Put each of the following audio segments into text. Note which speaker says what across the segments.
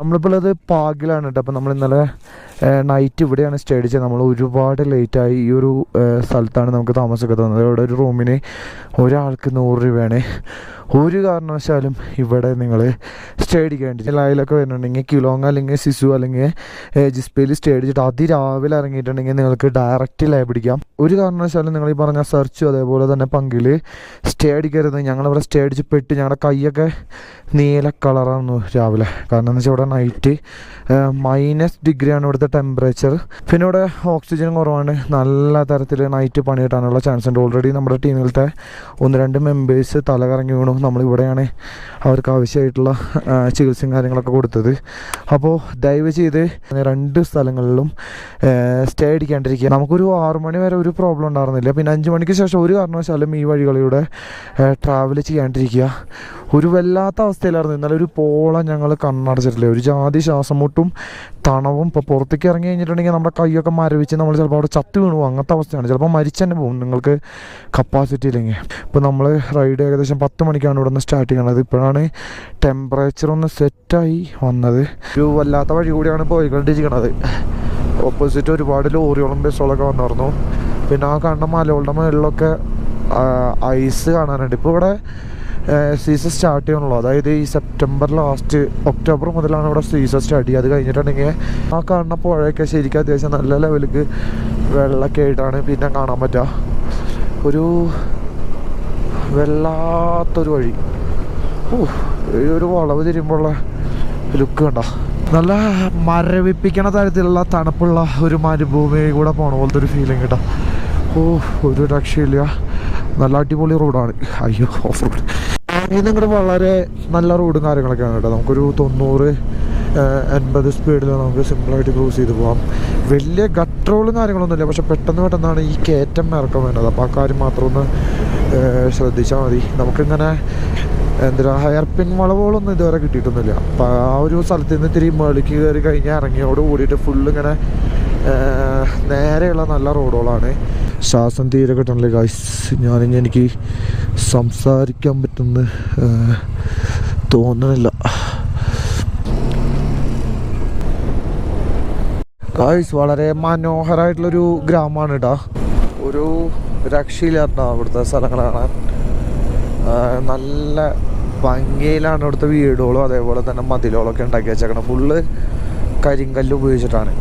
Speaker 1: നമ്മളിപ്പോൾ അത് പാകിലാണ് കേട്ടോ. അപ്പോൾ നമ്മൾ ഇന്നലെ നൈറ്റ് ഇവിടെയാണ് സ്റ്റേ അടിച്ചത്. നമ്മൾ ഒരുപാട് ലേറ്റായി. ഈ ഒരു സ്ഥലത്താണ് നമുക്ക് താമസമൊക്കെ തന്നത്. ഇവിടെ ഒരു റൂമിന് ഒരാൾക്ക് 100 രൂപയാണ്. ഒരു കാരണവശാലും ഇവിടെ നിങ്ങൾ സ്റ്റേ അടിക്കേണ്ടി. ലൈലൊക്കെ വരുന്നുണ്ടെങ്കിൽ കിലോങ് അല്ലെങ്കിൽ സിസു അല്ലെങ്കിൽ ജിസ്പയിൽ സ്റ്റേ അടിച്ചിട്ട് അതിരാവിലെ ഇറങ്ങിയിട്ടുണ്ടെങ്കിൽ നിങ്ങൾക്ക് ഡയറക്റ്റ് ലൈവ് പിടിക്കാം. ഒരു കാരണവശാലും നിങ്ങൾ ഈ പറഞ്ഞ സെർച്ചും അതേപോലെ തന്നെ പങ്കിൽ സ്റ്റേ അടിക്കരുത്. ഞങ്ങളിവിടെ സ്റ്റേ അടിച്ച് പെട്ട് ഞങ്ങളുടെ കൈയൊക്കെ നീല കളറാണ് രാവിലെ. കാരണം എന്ന് വെച്ചാൽ ഇവിടെ നൈറ്റ് -ഡിഗ്രിയാണ് ഇവിടുത്തെ ടെമ്പറേച്ചർ. പിന്നെ ഇവിടെ ഓക്സിജൻ കുറവാണ്. നല്ല തരത്തിൽ നൈറ്റ് പണി കിട്ടാനുള്ള ചാൻസ് ഉണ്ട്. ഓൾറെഡി നമ്മുടെ ടീമിലത്തെ 1-2 മെമ്പേഴ്സ് തല കറങ്ങി വീണു. നമ്മളിവിടെയാണ് അവർക്ക് ആവശ്യമായിട്ടുള്ള ചികിത്സയും കാര്യങ്ങളൊക്കെ കൊടുത്തത്. അപ്പോൾ ദയവ് ചെയ്ത് 2 സ്ഥലങ്ങളിലും സ്റ്റേ അടിക്കാണ്ടിരിക്കുക. നമുക്കൊരു 6 മണി വരെ ഒരു പ്രോബ്ലം ഉണ്ടായിരുന്നില്ല. പിന്നെ 5 മണിക്ക് ശേഷം ഒരു കാരണവശാലും ഈ വഴികളിലൂടെ ട്രാവൽ ചെയ്യാണ്ടിരിക്കുക. ഒരു വല്ലാത്ത അവസ്ഥയിലായിരുന്നു ഇന്നലെ. ഒരു പോളം ഞങ്ങൾ കണ്ണടച്ചിട്ടില്ല. ഒരു ജാതി ശ്വാസം മുട്ടും തണവും. ഇപ്പോൾ പുറത്തേക്ക് ഇറങ്ങി കഴിഞ്ഞിട്ടുണ്ടെങ്കിൽ നമ്മുടെ കൈയൊക്കെ മരവിച്ച് നമ്മൾ ചിലപ്പോൾ അവിടെ ചത്ത് വീണു പോകും. അങ്ങനത്തെ അവസ്ഥയാണ്. ചിലപ്പോൾ മരിച്ചു തന്നെ പോകും നിങ്ങൾക്ക് കപ്പാസിറ്റി ഇല്ലെങ്കിൽ. ഇപ്പോൾ നമ്മൾ റൈഡ് ഏകദേശം 10 മണിക്കാണ് ഇവിടെ നിന്ന് സ്റ്റാർട്ട് ചെയ്യണത്. ഇപ്പോഴാണ് ടെമ്പറേച്ചർ ഒന്ന് സെറ്റായി വന്നത്. ഒരു വല്ലാത്ത വഴി കൂടിയാണ് പോയിക്കൊണ്ടിരിക്കണത്. ഓപ്പോസിറ്റ് ഒരുപാട് ലോറികളും ബസ്സുകളൊക്കെ വന്നിരുന്നു. പിന്നെ ആ കാണുന്ന മലകളുടെ മുകളിലൊക്കെ ഐസ് കാണാനുണ്ട്. ഇപ്പോൾ ഇവിടെ സീസൺ സ്റ്റാർട്ട് ചെയ്യണുള്ളൂ. അതായത് ഈ സെപ്റ്റംബർ ലാസ്റ്റ് ഒക്ടോബർ മുതലാണ് ഇവിടെ സീസൺ സ്റ്റാർട്ട് ചെയ്യുക. അത് കഴിഞ്ഞിട്ടുണ്ടെങ്കിൽ ആ കാണുന്ന പുഴയൊക്കെ ശരിക്കും അത്യാവശ്യം നല്ല ലെവലിക്ക് വെള്ളമൊക്കെ ആയിട്ടാണ് പിന്നെ കാണാൻ പറ്റുക. ഒരു വല്ലാത്തൊരു വഴി. ഒരു വളവ് തിരിയുമ്പോഴുള്ള ലുക്ക് കണ്ട. നല്ല മരവിപ്പിക്കണ തരത്തിലുള്ള തണുപ്പുള്ള ഒരു മരുഭൂമി കൂടെ പോണ പോലത്തെ ഒരു ഫീലിംഗ് കേട്ടോ. ഒരു രക്ഷയില്ല. നല്ല അടിപൊളി റോഡാണ്. അയ്യോ, ഓഫ് റോഡ് നിങ്ങളുടെ വളരെ നല്ല റോഡും കാര്യങ്ങളൊക്കെയാണ് കേട്ടോ. നമുക്കൊരു 90-80 സ്പീഡിൽ നമുക്ക് സിമ്പിളായിട്ട് ക്രൂസ് ചെയ്ത് പോകാം. വലിയ ഗട്ടറോളും കാര്യങ്ങളൊന്നുമില്ല. പക്ഷെ പെട്ടെന്നാണ് ഈ കയറ്റം ഇറക്കം വേണ്ടത്. അപ്പോൾ ആ കാര്യം മാത്രം ഒന്ന് ശ്രദ്ധിച്ചാൽ മതി. നമുക്കിങ്ങനെ ഹെയർ പിൻ വളവുകളൊന്നും ഇതുവരെ കിട്ടിയിട്ടൊന്നുമില്ല. അപ്പോൾ ആ ഒരു സ്ഥലത്ത് നിന്ന് ഇത്തിരി മേളിക്ക് കയറി കഴിഞ്ഞാൽ ഇറങ്ങിയോട് കൂടിയിട്ട് ഫുള്ള് ഇങ്ങനെ നേരെയുള്ള നല്ല റോഡുകളാണ്. ശ്വാസം തീരെ കിട്ടണില്ല ഗൈസ്. എനിക്ക് സംസാരിക്കാൻ പറ്റുമെന്ന് തോന്നണില്ല ഗൈസ്. വളരെ മനോഹരമായിട്ടുള്ളൊരു ഗ്രാമമാണ് കേട്ടോ. ഒരു രക്ഷയില്ലാത്ത ഇവിടുത്തെ സ്ഥലങ്ങൾ കാണാൻ. നല്ല ഭംഗിയിലാണ് ഇവിടുത്തെ വീടുകളും അതേപോലെ തന്നെ മതിലുകളൊക്കെ ഉണ്ടാക്കി വെച്ചേക്കണം. ഫുള്ള് കരിങ്കല്ല് ഉപയോഗിച്ചിട്ടാണ്.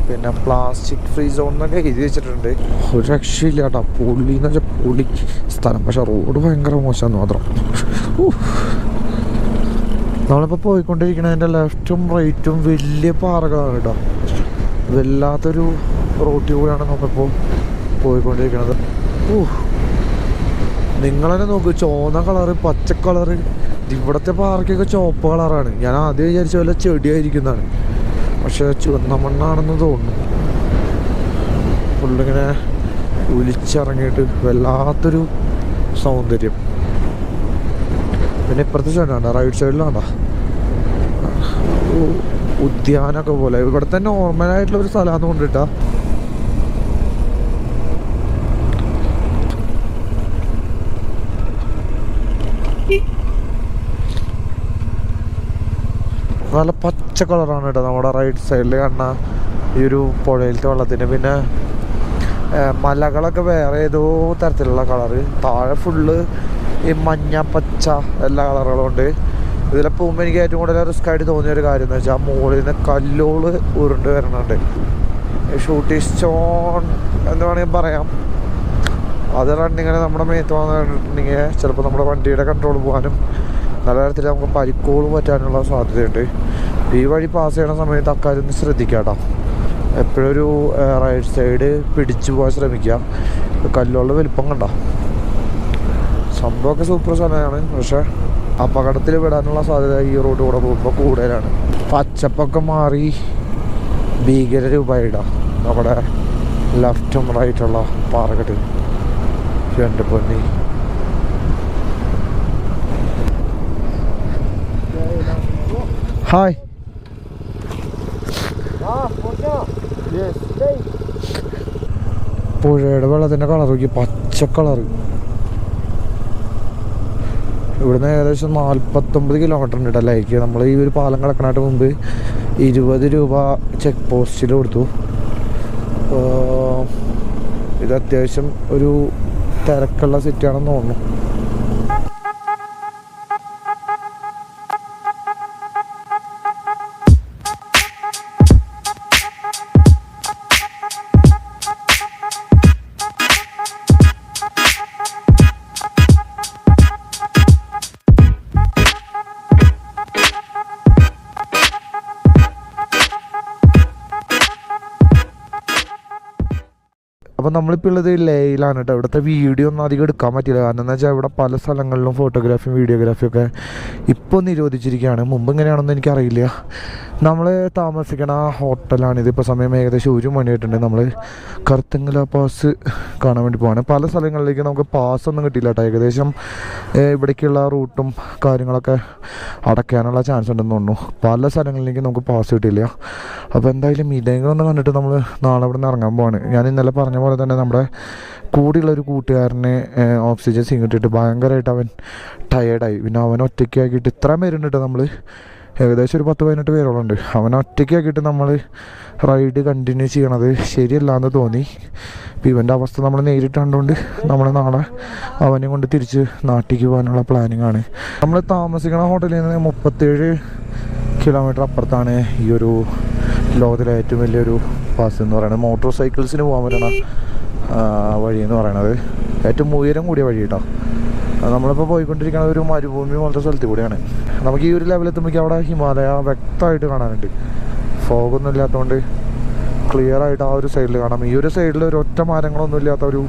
Speaker 1: പിന്നെ പ്ലാസ്റ്റിക് ഫ്രീ സോൺ എന്നൊക്കെ എഴുതി വെച്ചിട്ടുണ്ട്. ഒരു രക്ഷയില്ല കേട്ടോ. പൊളി എന്ന് വെച്ചാൽ പൊളി സ്ഥലം. പക്ഷെ റോഡ് ഭയങ്കര മോശമെന്ന് മാത്രം. നമ്മളിപ്പോൾ പോയിക്കൊണ്ടിരിക്കുന്നതിൻ്റെ ലെഫ്റ്റും റൈറ്റും വലിയ പാറകളാണ് കേട്ടോ. വല്ലാത്തൊരു റോട്ടിൽ കൂടെയാണ് നമ്മളിപ്പോൾ പോയിക്കൊണ്ടിരിക്കുന്നത്. നിങ്ങളെന്നെ നോക്ക്, ചുവന്ന കളറ്, പച്ച കളറ്. ഇവിടുത്തെ പാറയ്ക്കൊക്കെ ചുവപ്പ് കളറാണ്. ഞാൻ ആദ്യം വിചാരിച്ച പോലെ ചെടിയായിരിക്കുന്നതാണ്. പക്ഷെ ചുവന്ന മണ്ണാണെന്ന് തോന്നുന്നു. ഫുള്ളിങ്ങനെ ഒലിച്ചിറങ്ങിയിട്ട് വല്ലാത്തൊരു സൗന്ദര്യം. പിന്നെ ഇപ്പുറത്തെ സൈഡാണ്ട, റൈറ്റ് സൈഡിലാണ്ട ഉദ്യാനമൊക്കെ പോലെ. ഇവിടുത്തെ നോർമലായിട്ടുള്ളൊരു സ്ഥലമാണെന്ന് കൊണ്ടിട്ടാ. നല്ല പച്ച കളറാണ് കേട്ടോ നമ്മുടെ റൈറ്റ് സൈഡിൽ കാണുന്ന ഈ ഒരു പുഴയിലത്തെ വെള്ളത്തിന്. പിന്നെ മലകളൊക്കെ വേറെ ഏതോ തരത്തിലുള്ള കളറ്. താഴെ ഫുള്ള് ഈ മഞ്ഞ പച്ച എല്ലാ കളറുകളും ഉണ്ട്. ഇതിലെ പോകുമ്പോൾ എനിക്ക് ഏറ്റവും കൂടുതൽ റിസ്ക് ആയിട്ട് തോന്നിയൊരു കാര്യം എന്ന് വെച്ചാൽ മുകളിൽ നിന്ന് കല്ലുകൾ ഉരുണ്ട് വരണുണ്ട്. ഷൂട്ടിംഗ് സ്റ്റോൺ എന്ന് വേണമെങ്കിൽ പറയാം. അത് റണ്ണിങ്ങനെ നമ്മുടെ മേത്ത് വന്നിട്ടുണ്ടെങ്കിൽ ചിലപ്പോൾ നമ്മുടെ വണ്ടിയുടെ കൺട്രോൾ പോകാനും നല്ല തരത്തിൽ നമുക്ക് പരിക്കോളും പറ്റാനുള്ള സാധ്യതയുണ്ട്. ഈ വഴി പാസ് ചെയ്യണ സമയത്ത് അക്കാര്യം ഒന്ന് ശ്രദ്ധിക്കുക കേട്ടോ. എപ്പോഴൊരു റൈറ്റ് സൈഡ് പിടിച്ചു പോകാൻ ശ്രമിക്കുക. കല്ലുകളുടെ വലിപ്പം കണ്ടോ. സംഭവമൊക്കെ സൂപ്പർ സ്ഥലമാണ്. പക്ഷേ അപകടത്തിൽ വിടാനുള്ള സാധ്യത ഈ റോഡ് കൂടെ പോകുമ്പോൾ കൂടുതലാണ്. പച്ചപ്പൊക്കെ മാറി ഭീകര രൂപയിടാം നമ്മുടെ ലെഫ്റ്റും റൈറ്റുള്ള പാറക്കെട്ട്. എൻ്റെ പൊന്നി, ഹായ്. പുഴയുടെ വെള്ളത്തിൻ്റെ കളർ നോക്കി, പച്ച കളറ്. ഇവിടുന്ന് ഏകദേശം 49 കിലോമീറ്റർ ഉണ്ട് കേട്ടോ ലേക്ക്. നമ്മൾ ഈ ഒരു പാലം കിടക്കണായിട്ട് മുമ്പ് 20 രൂപ ചെക്ക് പോസ്റ്റിൽ കൊടുത്തു. ഇത് അത്യാവശ്യം ഒരു തിരക്കുള്ള സിറ്റിയാണെന്ന് തോന്നുന്നു. അപ്പോൾ നമ്മളിപ്പോൾ ഉള്ളത് ലേയിലാണ് കേട്ടോ. ഇവിടുത്തെ വീഡിയോ ഒന്നും അധികം എടുക്കാൻ പറ്റില്ല. കാരണം എന്താ വെച്ചാൽ ഇവിടെ പല സ്ഥലങ്ങളിലും ഫോട്ടോഗ്രാഫിയും വീഡിയോഗ്രാഫിയും ഒക്കെ ഇപ്പോൾ നിരോധിച്ചിരിക്കുകയാണ്. മുമ്പ് ഇങ്ങനെയാണെന്ന് എനിക്കറിയില്ല. നമ്മൾ താമസിക്കണ ഹോട്ടലാണിത്. ഇപ്പോൾ സമയം ഏകദേശം 1 മണിയായിട്ടുണ്ട്. നമ്മൾ കറുത്തങ്ങല പാസ് കാണാൻ വേണ്ടി പോവാണ്. പല സ്ഥലങ്ങളിലേക്ക് നമുക്ക് പാസ്സൊന്നും കിട്ടിയില്ല കേട്ടോ. ഏകദേശം ഇവിടേക്കുള്ള റൂട്ടും കാര്യങ്ങളൊക്കെ അടയ്ക്കാനുള്ള ചാൻസ് ഉണ്ടെന്ന് തോന്നുന്നു. പല സ്ഥലങ്ങളിലേക്ക് നമുക്ക് പാസ് കിട്ടിയില്ല. അപ്പോൾ എന്തായാലും ഇതെങ്കിലും ഒന്ന് കണ്ടിട്ട് നമ്മൾ നാളെ ഇവിടെ നിന്ന് ഇറങ്ങാൻ പോവാണ്. ഞാൻ ഇന്നലെ പറഞ്ഞ പോലെ തന്നെ നമ്മുടെ കൂടെയുള്ളൊരു കൂട്ടുകാരനെ ഓക്സിജൻ സിങ്ങിട്ടിട്ട് ഭയങ്കരമായിട്ട് അവൻ ടയേർഡായി. പിന്നെ അവൻ ഒറ്റയ്ക്കാക്കിയിട്ട് ഇത്രയും പേരുണ്ട് കേട്ടോ. നമ്മൾ ഏകദേശം ഒരു 10-18 പേരോളം ഉണ്ട്. അവൻ ഒറ്റയ്ക്കാക്കിയിട്ട് നമ്മൾ റൈഡ് കണ്ടിന്യൂ ചെയ്യണത് ശരിയല്ലാന്ന് തോന്നി. ഇപ്പോൾ ഇവൻ്റെ അവസ്ഥ നമ്മൾ നേരിട്ട് കണ്ടുകൊണ്ട് നമ്മൾ നാളെ അവനെ കൊണ്ട് തിരിച്ച് നാട്ടിലേക്ക് പോകാനുള്ള പ്ലാനിങ് ആണ്. നമ്മൾ താമസിക്കുന്ന ഹോട്ടലിൽ നിന്ന് 37 കിലോമീറ്റർ അപ്പുറത്താണ് ഈ ഒരു ലോകത്തിലെ ഏറ്റവും വലിയൊരു പാസ് എന്ന് പറയുന്നത്. മോട്ടോർ സൈക്കിൾസിന് പോകാൻ പറ്റണ വഴി എന്ന് പറയുന്നത് ഏറ്റവും ഉയരം കൂടിയ വഴി കേട്ടോ. നമ്മളിപ്പോൾ പോയിക്കൊണ്ടിരിക്കുന്ന ഒരു മരുഭൂമി പോലത്തെ സ്ഥലത്ത് കൂടിയാണ്. നമുക്ക് ഈ ഒരു ലെവലെത്തുമ്പോഴേക്കും അവിടെ ഹിമാലയ വ്യക്തമായിട്ട് കാണാനുണ്ട്. ഫോഗൊന്നും ഇല്ലാത്തതുകൊണ്ട് ക്ലിയർ ആയിട്ട് ആ ഒരു സൈഡിൽ കാണാം. ഈ ഒരു സൈഡിൽ ഒരു ഒറ്റ മരങ്ങളൊന്നും ഇല്ലാത്ത ഒരു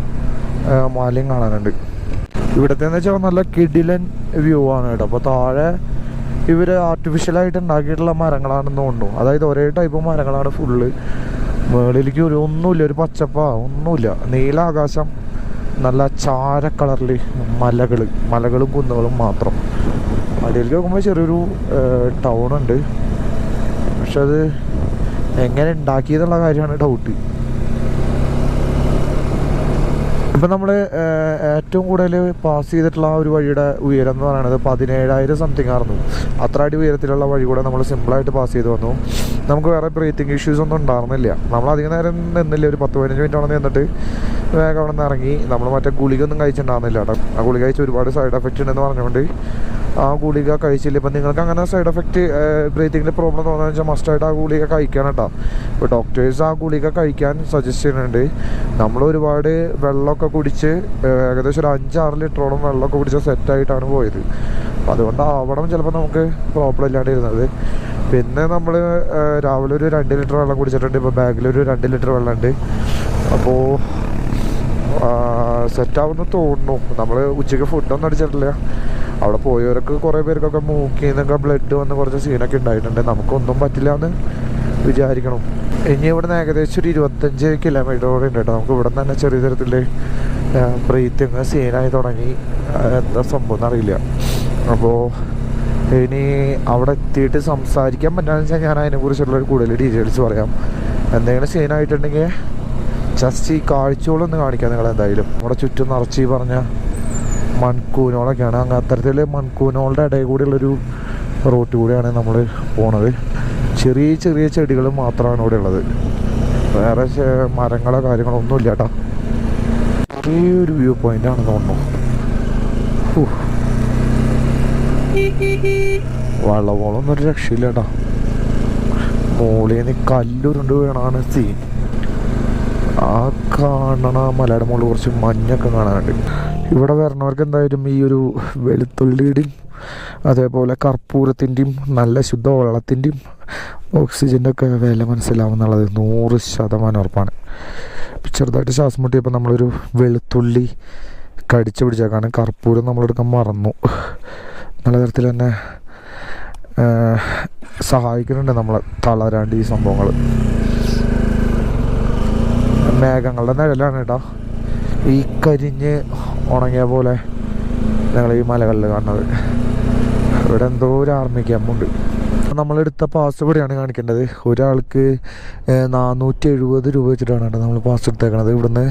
Speaker 1: മലയും കാണാനുണ്ട്. ഇവിടുത്തെ എന്ന് വെച്ചാൽ നല്ല കിടിലൻ വ്യൂ ആണ് കേട്ടോ. അപ്പോൾ താഴെ ഇവർ ആർട്ടിഫിഷ്യലായിട്ട് ഉണ്ടാക്കിയിട്ടുള്ള മരങ്ങളാണെന്ന് തോന്നുന്നു. അതായത് ഒരേ ടൈപ്പ് മരങ്ങളാണ് ഫുള്ള്. മുകളിലേക്ക് ഒന്നുമില്ല, ഒരു പച്ചപ്പ ഒന്നുമില്ല. നീല ആകാശം, നല്ല ചാര കളറിൽ മലകളും കുന്നുകളും മാത്രം. അടിയിലേക്ക് നോക്കുമ്പോൾ ചെറിയൊരു ടൗണുണ്ട്. പക്ഷെ അത് എങ്ങനെ ഉണ്ടാക്കിയെന്നുള്ള കാര്യമാണ് ഡൗട്ട്. ഇപ്പം നമ്മൾ ഏറ്റവും കൂടുതൽ പാസ് ചെയ്തിട്ടുള്ള ആ ഒരു വഴിയുടെ ഉയരം എന്ന് പറയുന്നത് 17,000 സംതിങ് ആയിരുന്നു. അത്ര അടി ഉയരത്തിലുള്ള വഴി കൂടെ നമ്മൾ സിമ്പിളായിട്ട് പാസ് ചെയ്ത് വന്നു. നമുക്ക് വേറെ ബ്രീത്തിങ് ഇഷ്യൂസ് ഒന്നും ഉണ്ടായിരുന്നില്ല. നമ്മൾ അധികം നേരം നിന്നില്ല, ഒരു 10-15 മിനിറ്റോളം നിന്നിട്ട് വേഗം അവിടെ നിന്ന് ഇറങ്ങി. നമ്മൾ മറ്റേ ഗുളിക ഒന്നും കഴിച്ചിട്ടുണ്ടായിരുന്നില്ല കേട്ടോ. ആ ഗുളിക കഴിച്ച് ഒരുപാട് സൈഡ് എഫക്റ്റ് ഉണ്ടെന്ന് പറഞ്ഞുകൊണ്ട് ആ ഗുളിക കഴിച്ചില്ല. ഇപ്പം നിങ്ങൾക്ക് അങ്ങനെ സൈഡ് എഫക്റ്റ് ബ്രീത്തിങ്ങിൻ്റെ പ്രോബ്ലം തോന്നുന്നത് വെച്ചാൽ മസ്റ്റായിട്ട് ആ ഗുളിക കഴിക്കാൻ കേട്ടോ. ഇപ്പോൾ ഡോക്ടേഴ്സ് ആ ഗുളിക കഴിക്കാൻ സജസ്റ്റ് ചെയ്യുന്നുണ്ട്. നമ്മൾ ഒരുപാട് വെള്ളമൊക്കെ കുടിച്ച് ഏകദേശം ഒരു 5-6 ലിറ്ററോളം വെള്ളമൊക്കെ കുടിച്ച് സെറ്റായിട്ടാണ് പോയത്. അപ്പോൾ അതുകൊണ്ടാവണം ചിലപ്പോൾ നമുക്ക് പ്രോബ്ലം ഇല്ലാണ്ടിരുന്നത്. പിന്നെ നമ്മൾ രാവിലെ ഒരു 2 ലിറ്റർ വെള്ളം കുടിച്ചിട്ടുണ്ട്. ഇപ്പോൾ ബാഗിലൊരു 2 ലിറ്റർ വെള്ളമുണ്ട്. അപ്പോൾ സെറ്റാവുമെന്ന് തോന്നുന്നു. നമ്മൾ ഉച്ചയ്ക്ക് ഫുഡൊന്നും അടിച്ചിട്ടില്ല. അവിടെ പോയവർക്ക് കുറേ പേർക്കൊക്കെ മൂക്കിൽ നിന്നൊക്കെ ബ്ലഡ് വന്ന് കുറച്ച് സീനൊക്കെ ഉണ്ടായിട്ടുണ്ട്. നമുക്കൊന്നും പറ്റില്ല എന്ന് വിചാരിക്കണം. ഇനി ഇവിടെ നിന്ന് ഏകദേശം ഒരു 25 കിലോമീറ്റർ കൂടെ ഉണ്ട് കേട്ടോ. നമുക്ക് ഇവിടെ നിന്ന് തന്നെ ചെറിയ തരത്തിൽ ബ്രീത്തിങ് സീനായി തുടങ്ങി. എന്താ സംഭവം എന്നറിയില്ല. അപ്പോൾ ഇനി അവിടെ എത്തിയിട്ട് സംസാരിക്കാൻ പറ്റാന്ന് വെച്ചാൽ ഞാൻ അതിനെക്കുറിച്ചുള്ളൊരു കൂടുതൽ ഡീറ്റെയിൽസ് പറയാം. എന്തെങ്കിലും സീനായിട്ടുണ്ടെങ്കിൽ ജസ്റ്റ് ഈ കാഴ്ചകളൊന്ന് കാണിക്കാം നിങ്ങളെന്തായാലും. നമ്മുടെ ചുറ്റും നിറച്ച് പറഞ്ഞ മൺകൂനോളൊക്കെയാണ്. അങ്ങ് അത്തരത്തിൽ മൺകൂനോളുടെ ഇടയിൽ കൂടെയുള്ളൊരു റൂട്ട് കൂടെയാണ് നമ്മൾ പോണത്. ചെറിയ ചെറിയ ചെടികൾ മാത്രമാണ് ഇവിടെ ഉള്ളത്. വേറെ മരങ്ങളോ കാര്യങ്ങളോ ഒന്നും ഇല്ല കേട്ടോ. ചെറിയൊരു വ്യൂ പോയിന്റ് ആണെന്ന് തോന്നുന്നു. വെള്ളപോളൊന്നും ഒരു രക്ഷയില്ല കേട്ടോ. മോളിൽ നിന്ന് കല്ലുരുണ്ട് വീണാണ് സീൻ. ആ കാണണ മലയുടെ മുകളിൽ കുറച്ച് മഞ്ഞൊക്കെ കാണാനുണ്ട്. ഇവിടെ വരണവർക്ക് എന്തായാലും ഈ ഒരു വെളുത്തുള്ളിയുടെയും അതേപോലെ കർപ്പൂരത്തിൻ്റെയും നല്ല ശുദ്ധ വെള്ളത്തിൻ്റെയും ഓക്സിജൻ്റെ ഒക്കെ വില മനസ്സിലാവും എന്നുള്ളത് 100% ഉറപ്പാണ്. ചെറുതായിട്ട് ശ്വാസം മുട്ടിയപ്പോൾ നമ്മളൊരു വെളുത്തുള്ളി കടിച്ചു പിടിച്ചേക്കാണ്. കർപ്പൂരം നമ്മളെടുക്കാൻ മറന്നു. നല്ല തരത്തിൽ തന്നെ സഹായിക്കുന്നുണ്ട് നമ്മളെ തളരാണ്ട് ഈ സംഭവങ്ങൾ. മേഘങ്ങളുടെ നിഴലാണ് കേട്ടോ ഈ കരിഞ്ഞ് ഉണങ്ങിയ പോലെ ഞങ്ങൾ ഈ മലകളിൽ കാണുന്നത്. ഇവിടെ എന്തോ ഒരു ആർമി ക്യാമ്പുണ്ട്. നമ്മളെടുത്ത പാസ് ഇവിടെയാണ് കാണിക്കേണ്ടത്. ഒരാൾക്ക് 470 രൂപ വെച്ചിട്ടാണ് കേട്ടോ നമ്മൾ പാസ് എടുത്തേക്കണത്. ഇവിടുന്ന്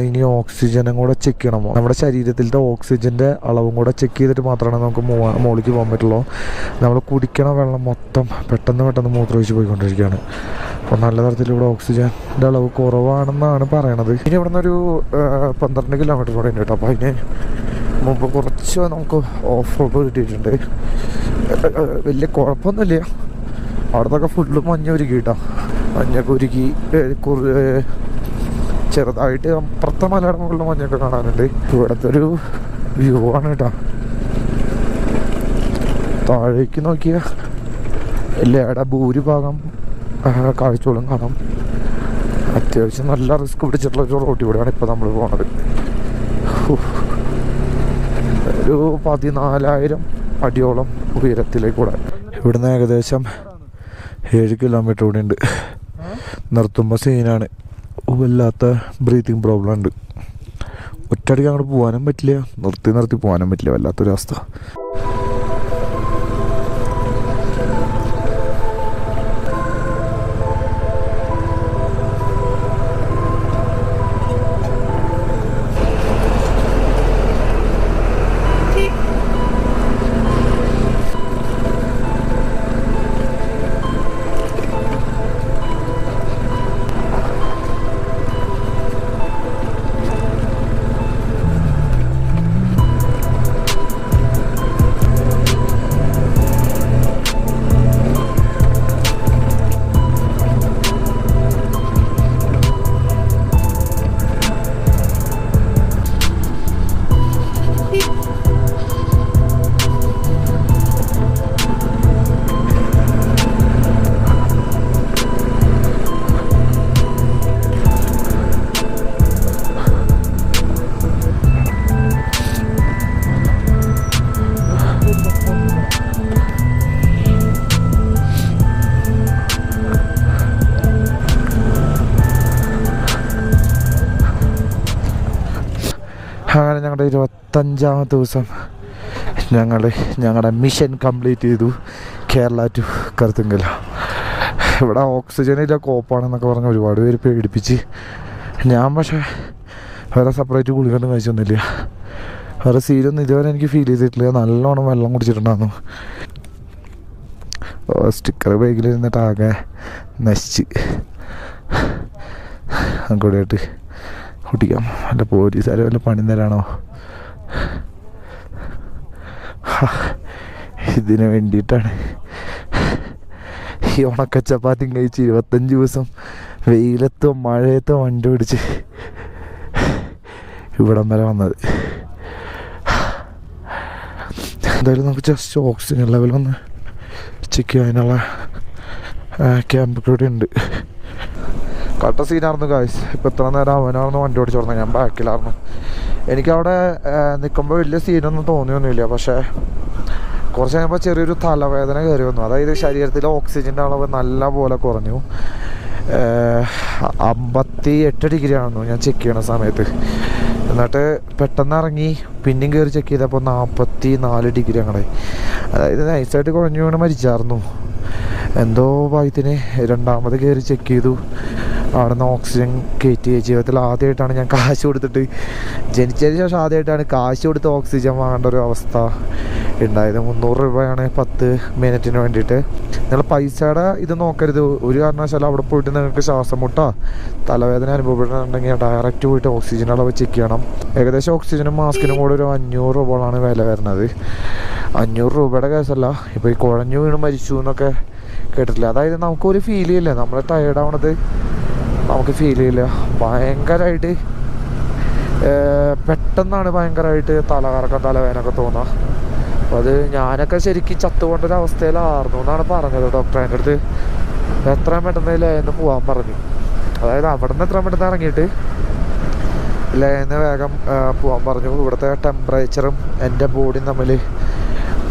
Speaker 1: ഇനി ഓക്സിജനും കൂടെ ചെക്ക് ചെയ്യണം. നമ്മുടെ ശരീരത്തിലത്തെ ഓക്സിജൻ്റെ അളവും കൂടെ ചെക്ക് ചെയ്തിട്ട് മാത്രമാണ് നമുക്ക് മുകളിലേക്ക് പോകാൻ പറ്റുള്ളൂ. നമ്മൾ കുടിക്കണ വെള്ളം മൊത്തം പെട്ടെന്ന് മൂത്രമൊഴിച്ച് പോയിക്കൊണ്ടിരിക്കുകയാണ്. അപ്പോൾ നല്ല തരത്തിലിവിടെ ഓക്സിജൻ്റെ അളവ് കുറവാണെന്നാണ് പറയണത്. ഇനി ഇവിടെ നിന്നൊരു 12 കിലോമീറ്റർ കൂടെ ഉണ്ട് കേട്ടോ. അപ്പോൾ അതിന് മുമ്പ് കുറച്ച് നമുക്ക് ഓഫ് റോഡ് കിട്ടിയിട്ടുണ്ട്. വലിയ കുഴപ്പമൊന്നുമില്ല. അവിടത്തൊക്കെ ഫുള്ള് മഞ്ഞൊരുക്കി കേട്ടോ. മഞ്ഞൊക്കെ ഒരുക്കി ചെറുതായിട്ട് അപ്പുറത്തെ മലയുടെ മുകളിൽ മഞ്ഞൊക്കെ കാണാനുണ്ട്. ഇവിടുത്തെ ഒരു വ്യൂ ആണ് കേട്ടോ. താഴേക്ക് നോക്കിയാൽ എല്ലായുടെ ഭൂരിഭാഗം കാഴ്ചകളും കാണാം. അത്യാവശ്യം നല്ല റിസ്ക് പിടിച്ചിട്ടുള്ള ഒരു റോഡ് കൂടെയാണ് ഇപ്പോൾ നമ്മൾ പോണത്. ഒരു 14,000 അടിയോളം ഉയരത്തിലേക്കൂടെ. ഇവിടുന്ന് ഏകദേശം 7 കിലോമീറ്റർ കൂടെ ഉണ്ട്. നിർത്തുമ്പോൾ സീനാണ്. വല്ലാത്ത ബ്രീത്തിങ് പ്രോബ്ലം ഉണ്ട്. ഒറ്റയടിക്ക് അങ്ങോട്ട് പോകാനും പറ്റില്ല, നിർത്തി പോകാനും പറ്റില്ല. വല്ലാത്തൊരവസ്ഥ. അങ്ങനെ ഞങ്ങളുടെ 25ാമത്തെ ദിവസം ഞങ്ങളുടെ മിഷൻ കംപ്ലീറ്റ് ചെയ്തു. കേരള ടു കറുത്തുങ്കൽ. ഇവിടെ ഓക്സിജനില്ല, കോപ്പാണെന്നൊക്കെ പറഞ്ഞ് ഒരുപാട് പേര് പേടിപ്പിച്ച്. ഞാൻ പക്ഷേ വേറെ സെപ്പറേറ്റ് ഗുളികയൊന്നും കഴിച്ചൊന്നുമില്ല. വേറെ സീരൊന്നും ഇതുവരെ എനിക്ക് ഫീൽ ചെയ്തിട്ടില്ല. നല്ലോണം വെള്ളം കുടിച്ചിട്ടുണ്ടായിരുന്നു. സ്റ്റിക്കർ ബൈക്കിലിരുന്നിട്ട് ആകെ നശിച്ച്. കൂടെയായിട്ട് കുട്ടിക്കാം. അല്ല പോലീസുകാർ വല്ല പണി തരാണോ? ഇതിന് വേണ്ടിയിട്ടാണ് ഈ ഉണക്കച്ചപ്പാത്തിയും കഴിച്ച് 25 ദിവസം വെയിലത്തോ മഴയത്തോ വണ്ടി പിടിച്ച് ഇവിടം വരെ വന്നത്. എന്തായാലും നമുക്ക് ജസ്റ്റ് ഓക്സിജൻ ലെവലൊന്ന് ചെക്ക് ചെയ്യാനുള്ള ക്യാമ്പ് കൂടെ ഉണ്ട്. കട്ട സീനായിരുന്നു ഗായ്സ്. ഇപ്പം ഇത്ര നേരം അവനായിരുന്നു വണ്ടി ഓടിച്ചു തുടങ്ങി, ഞാൻ ബാക്കിലായിരുന്നു. എനിക്കവിടെ നിൽക്കുമ്പോൾ വലിയ സീനൊന്നും തോന്നിയൊന്നുമില്ല. പക്ഷേ കുറച്ച് കഴിയുമ്പോൾ ചെറിയൊരു തലവേദന കയറി വന്നു. അതായത് ശരീരത്തിലെ ഓക്സിജൻ്റെ അളവ് നല്ല പോലെ കുറഞ്ഞു. 58 ഡിഗ്രി ആണെന്നു ഞാൻ ചെക്ക് ചെയ്യണ സമയത്ത്. എന്നിട്ട് പെട്ടെന്ന് ഇറങ്ങി പിന്നെയും കയറി ചെക്ക് ചെയ്തപ്പോൾ 44 ഡിഗ്രി അങ്ങനെ. അതായത് നൈസായിട്ട് കുറഞ്ഞു വീണ് മരിച്ചായിരുന്നു. എന്തോ ഭാഗ്യത്തിന് രണ്ടാമത് കയറി ചെക്ക് ചെയ്തു. അവിടെ നിന്ന് ഓക്സിജൻ കയറ്റി. ജീവിതത്തിൽ ആദ്യമായിട്ടാണ് ഞാൻ കാശ് കൊടുത്തിട്ട്, ജനിച്ചതിന് ശേഷം ആദ്യമായിട്ടാണ് കാശ് കൊടുത്ത് ഓക്സിജൻ വാങ്ങേണ്ട ഒരു അവസ്ഥ ഉണ്ടായത്. 300 രൂപയാണ് 10 മിനിറ്റിന് വേണ്ടിയിട്ട്. നിങ്ങൾ പൈസയുടെ ഇത് നോക്കരുത് ഒരു കാരണവശാലും. അവിടെ പോയിട്ട് നിങ്ങൾക്ക് ശ്വാസം മുട്ട തലവേദന അനുഭവപ്പെടുന്നുണ്ടെങ്കിൽ ഡയറക്റ്റ് പോയിട്ട് ഓക്സിജൻ അളവ് ചെക്ക് ചെയ്യണം. ഏകദേശം ഓക്സിജനും മാസ്കിനും കൂടെ ഒരു 500 രൂപകളാണ് വില വരുന്നത്. 500 രൂപയുടെ കേസല്ല. ഇപ്പോൾ ഈ കുഴഞ്ഞു വീണ് മരിച്ചു എന്നൊക്കെ കേട്ടിട്ടില്ല. അതായത് നമുക്കൊരു ഫീൽ ചെയ്യില്ല, നമ്മൾ ടയേർഡാവണത് നമുക്ക് ഫീൽ ചെയ്യില്ല. ഭയങ്കരമായിട്ട് പെട്ടെന്നാണ് ഭയങ്കരമായിട്ട് തലകറക്കം തലവേദനയൊക്കെ തോന്നുക. അപ്പോൾ അത് ഞാനൊക്കെ ശരിക്കും ചത്തുകൊണ്ടൊരവസ്ഥയിലായിരുന്നു എന്നാണ് പറഞ്ഞത് ഡോക്ടർ. എൻ്റെ അടുത്ത് എത്രയും പെട്ടെന്ന് ലേന്ന് പോകാൻ പറഞ്ഞു. അതായത് അവിടെ നിന്ന് എത്രയും പെട്ടെന്ന് ഇറങ്ങിയിട്ട് ലേന്ന് വേഗം പോകാൻ പറഞ്ഞു. ഇവിടുത്തെ ടെമ്പറേച്ചറും എൻ്റെ ബോഡിയും തമ്മിൽ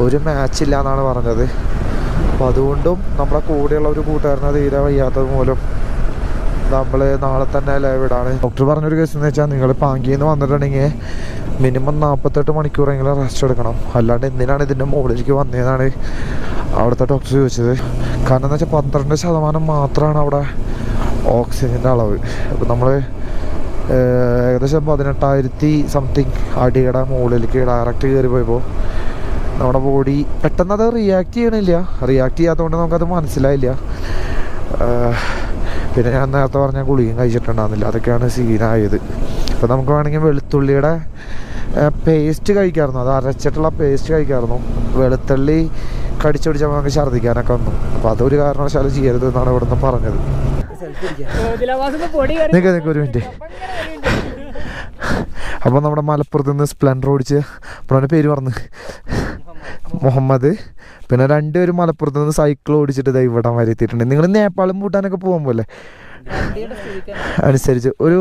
Speaker 1: ഒരു മാച്ചില്ല എന്നാണ് പറഞ്ഞത്. അപ്പോൾ അതുകൊണ്ടും നമ്മുടെ കൂടെയുള്ള ഒരു കൂട്ടുകാരനെ തീരെ വയ്യാത്തത് മൂലം നമ്മൾ നാളെ തന്നെ ലൈവിടാണ്. ഡോക്ടർ പറഞ്ഞൊരു കേസ് എന്ന് വെച്ചാൽ നിങ്ങൾ പാങ്കിയിൽ നിന്ന് വന്നിട്ടുണ്ടെങ്കിൽ മിനിമം 48 മണിക്കൂറെങ്കിലും റെസ്റ്റ് എടുക്കണം. അല്ലാണ്ട് എന്തിനാണ് ഇതിൻ്റെ മുകളിലേക്ക് വന്നതെന്നാണ് അവിടുത്തെ ഡോക്ടർ ചോദിച്ചത്. കാരണം എന്ന് വെച്ചാൽ 12% മാത്രമാണ് അവിടെ ഓക്സിജൻ്റെ അളവ്. അപ്പോൾ നമ്മൾ ഏകദേശം 18,000 സംതിങ് അടിയുടെ മുകളിലേക്ക് ഡയറക്റ്റ് കയറി പോയപ്പോൾ നമ്മുടെ ബോഡി പെട്ടെന്ന് അത് റിയാക്ട് ചെയ്യണില്ല. റിയാക്ട് ചെയ്യാത്തതുകൊണ്ട് നമുക്കത് മനസ്സിലായില്ല. പിന്നെ ഞാൻ നേരത്തെ പറഞ്ഞ ഗുളികയും കഴിച്ചിട്ടുണ്ടാകുന്നില്ല. അതൊക്കെയാണ് സീനായത്. അപ്പോൾ നമുക്ക് വേണമെങ്കിൽ വെളുത്തുള്ളിയുടെ പേസ്റ്റ് കഴിക്കാമായിരുന്നു. അത് അരച്ചിട്ടുള്ള പേസ്റ്റ് കഴിക്കാമായിരുന്നു. വെളുത്തുള്ളി കടിച്ചൊടിച്ചപ്പോൾ നമുക്ക് ഛർദ്ദിക്കാനൊക്കെ വന്നു. അപ്പോൾ അതൊരു കാരണവശാലും ചെയ്യരുത് എന്നാണ് ഇവിടെ നിന്ന് പറഞ്ഞത്. നിൽക്ക് ഒരു മിനിറ്റ്. അപ്പോൾ നമ്മുടെ മലപ്പുറത്ത് നിന്ന് സ്പ്ലെൻഡർ ഓടിച്ച് അവൻ്റെ പേര് പറഞ്ഞ് മുഹമ്മദ്, പിന്നെ 2 പേര് മലപ്പുറത്ത് നിന്ന് സൈക്കിൾ ഓടിച്ചിട്ട് ഇതാ ഇവിടം വരെ എത്തിയിട്ടുണ്ട്. നിങ്ങൾ നേപ്പാളും ഭൂട്ടാനൊക്കെ പോകാൻ പോലെ അനുസരിച്ച് ഒരു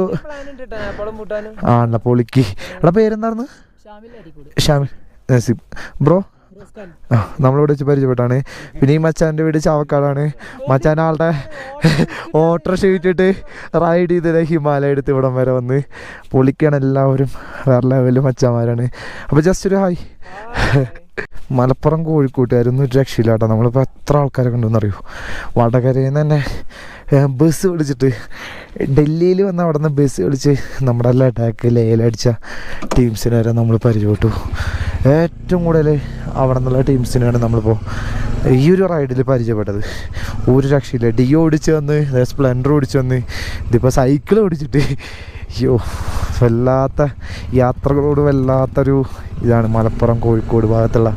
Speaker 1: പൊളിക്ക്. എടാ പേരെന്തായിരുന്നു? ഷാമിൽ നസീബ് ബ്രോ. നമ്മളിവിടെ വെച്ച് പരിചയപ്പെട്ടാണ്. പിന്നെ ഈ മച്ചാൻ്റെ വീട് ചാവക്കാടാണ്. മച്ചാൻ ആളുടെ ഓട്ടോറിക്ഷ ഇട്ടിട്ട് റൈഡ് ചെയ്ത് ഹിമാലയ എടുത്ത് ഇവിടം വരെ വന്ന് പൊളിക്കാണ്. എല്ലാവരും വേറെ ലെവലിൽ മച്ചാന്മാരാണ്. അപ്പോൾ ജസ്റ്റ് ഒരു ഹായ്. മലപ്പുറം കോഴിക്കോട്ടുകാരൊന്നും ഒരു രക്ഷയില്ല കേട്ടോ. നമ്മളിപ്പോൾ എത്ര ആൾക്കാരൊക്കെ ഉണ്ടെന്ന് അറിയൂ. വടകരയിൽ നിന്ന് തന്നെ ബസ് വിളിച്ചിട്ട് ഡൽഹിയിൽ വന്ന് അവിടെ നിന്ന് ബസ് വിളിച്ച് നമ്മുടെ ലഡാക്ക് ലേലടിച്ച ടീംസിനെ വരെ നമ്മൾ പരിചയപ്പെട്ടു. ഏറ്റവും കൂടുതൽ അവിടെ നിന്നുള്ള ടീംസിനെയാണ് നമ്മളിപ്പോൾ ഈ ഒരു റൈഡിൽ പരിചയപ്പെട്ടത്. ഒരു രക്ഷയില്ല. ഡിയോ ഓടിച്ച് വന്ന്, സ്പ്ലെൻഡർ ഓടിച്ച് വന്ന്, ഇതിപ്പോൾ സൈക്കിൾ ഓടിച്ചിട്ട് അയ്യോ വല്ലാത്ത യാത്രകളോട് വല്ലാത്തൊരു ഇതാണ് മലപ്പുറം കോഴിക്കോട് ഭാഗത്തുള്ള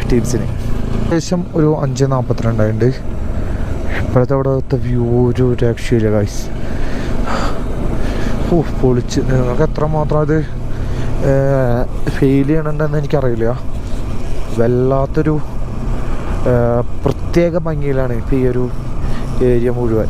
Speaker 1: ടീംസിന്. ഏകദേശം ഒരു 5:42 ആയിട്ടുണ്ട്. ഇപ്പോഴത്തെ അവിടുത്തെ വ്യൂ ഒരു രക്ഷയില്ല ഗൈസ്. പൊളിച്ച്. നിങ്ങൾക്ക് എത്രമാത്രം അത് ഫീൽ ചെയ്യണമെന്ന് എനിക്കറിയില്ല. വല്ലാത്തൊരു പ്രത്യേക ഭംഗിയിലാണ് ഇപ്പോൾ ഈ ഒരു ഏരിയ മുഴുവൻ.